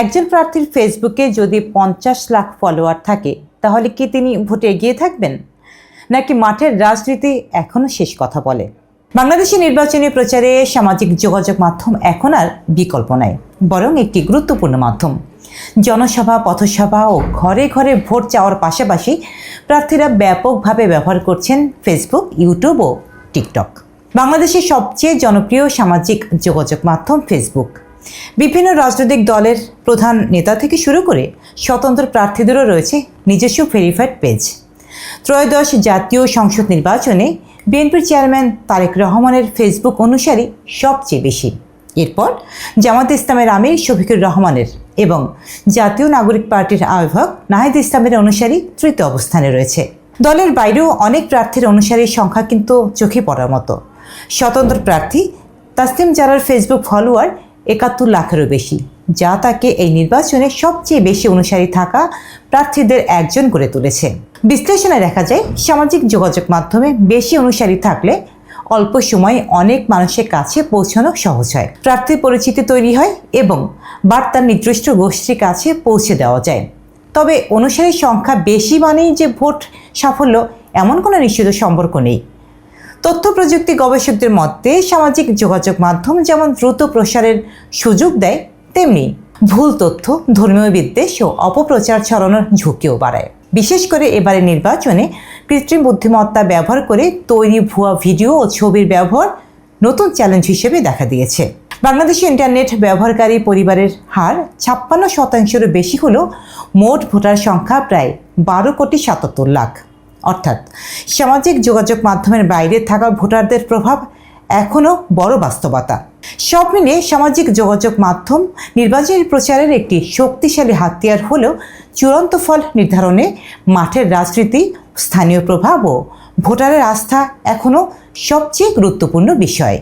একজন প্রার্থীর ফেসবুকে যদি 50 লাখ ফলোয়ার থাকে তাহলে কি তিনি ভোটে এগিয়ে থাকবেন, নাকি মাঠের রাজনীতি এখনও শেষ কথা বলে? বাংলাদেশের নির্বাচনী প্রচারে সামাজিক যোগাযোগ মাধ্যম এখন আর বিকল্প নাই, বরং একটি গুরুত্বপূর্ণ মাধ্যম। জনসভা, পথসভা ও ঘরে ঘরে ভোট চাওয়ার পাশাপাশি প্রার্থীরা ব্যাপকভাবে ব্যবহার করছেন ফেসবুক, ইউটিউব ও টিকটক। বাংলাদেশের সবচেয়ে জনপ্রিয় সামাজিক যোগাযোগ মাধ্যম ফেসবুক। বিভিন্ন রাজনৈতিক দলের প্রধান নেতা থেকে শুরু করে স্বতন্ত্র প্রার্থীদেরও রয়েছে নিজস্ব ভেরিফাইড পেজ। ত্রয়োদশ জাতীয় সংসদ নির্বাচনে বিএনপির চেয়ারম্যান তারেক রহমানের ফেসবুক অনুসারী সবচেয়ে বেশি। এরপর জামাত ইসলামের আমির শফিকুর রহমানের এবং জাতীয় নাগরিক পার্টির আহ্বায়ক নাহিদ ইসলামের অনুসারী তৃতীয় অবস্থানে রয়েছে। দলের বাইরেও অনেক প্রার্থীর অনুসারীর সংখ্যা কিন্তু চোখে পড়ার মতো। স্বতন্ত্র প্রার্থী তাসলিম জারার ফেসবুক ফলোয়ার 71 লাখেরও বেশি, যা তাকে এই নির্বাচনে সবচেয়ে বেশি অনুসারী থাকা প্রার্থীদের একজন করে তুলেছে। বিশ্লেষণে দেখা যায়, সামাজিক যোগাযোগ মাধ্যমে বেশি অনুসারী থাকলে অল্প সময়ে অনেক মানুষের কাছে পৌঁছানো সহজ হয়, প্রার্থীর পরিচিতি তৈরি হয় এবং বার্তা নির্দিষ্ট গোষ্ঠীর কাছে পৌঁছে দেওয়া যায়। তবে অনুসারীর সংখ্যা বেশি মানেই যে ভোট সাফল্য, এমন কোনো নিশ্চিত সম্পর্ক নেই। তথ্য প্রযুক্তি গবেষকদের মতে সামাজিক যোগাযোগ মাধ্যম যেমন দ্রুত প্রসারের সুযোগ দেয়, তেমনি ভুল তথ্য, ধর্মীয় বিদ্বেষ ও অপপ্রচার ছড়ানোর ঝুঁকিও বাড়ায়। বিশেষ করে এবারে নির্বাচনে কৃত্রিম বুদ্ধিমত্তা ব্যবহার করে তৈরি ভুয়া ভিডিও ও ছবির ব্যবহার নতুন চ্যালেঞ্জ হিসেবে দেখা দিয়েছে। বাংলাদেশে ইন্টারনেট ব্যবহারকারী পরিবারের হার 56%-এরও বেশি হলেও মোট ভোটার সংখ্যা প্রায় 12,77 লাখ। অর্থাৎ সামাজিক যোগাযোগ মাধ্যমের বাইরে থাকা ভোটারদের প্রভাব এখনও বড় বাস্তবতা। সব মিলিয়ে সামাজিক যোগাযোগ মাধ্যম নির্বাচনী প্রচারের একটি শক্তিশালী হাতিয়ার হলেও চূড়ান্ত ফল নির্ধারণে মাঠের রাজনীতি, স্থানীয় প্রভাব ও ভোটারের আস্থা এখনও সবচেয়ে গুরুত্বপূর্ণ বিষয়।